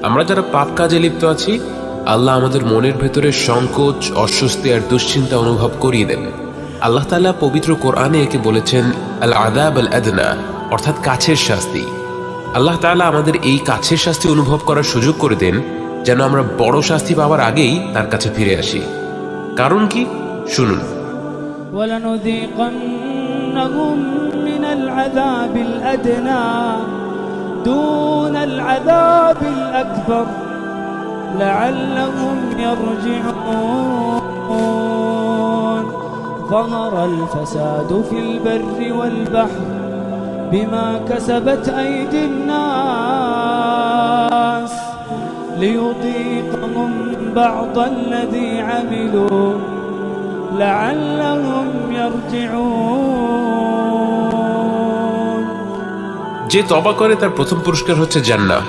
আমরা যারা পাপ কাজে লিপ্ত আছি, আল্লাহ আমাদের মনের ভেতরে সংকোচ, অস্বস্তি আর দুশ্চিন্তা অনুভব করিয়ে দেন। আল্লাহ তাআলা পবিত্র কোরআনে একে বলেছেন আল আযাব আল আদনা, অর্থাৎ কাছের শাস্তি। আল্লাহ তাআলা আমাদের এই কাছের শাস্তি অনুভব করার সুযোগ করে দেন, যেন আমরা বড় শাস্তি পাওয়ার আগেই তার কাছে ফিরে আসি। কারণ কি? শুনুন। وَلَنُذِيقَنَّهُم مِّنَ الْعَذَابِ الْأَدْنَى دُونَ الْعَذَابِ الْأَكْبَرِ لَعَلَّهُمْ يَرْجِعُونَ ظَهَرَ الْفَسَادُ فِي الْبَرِّ وَالْبَحْرِ بِمَا كَسَبَتْ أَيْدِي النَّاسِ لِيُذِيقَهُم بَعْضَ الَّذِي عَمِلُوا لَعَلَّهُمْ يَرْجِعُونَ। যে তওবা করে তার প্রথম পুরস্কার হচ্ছে জান্নাহ।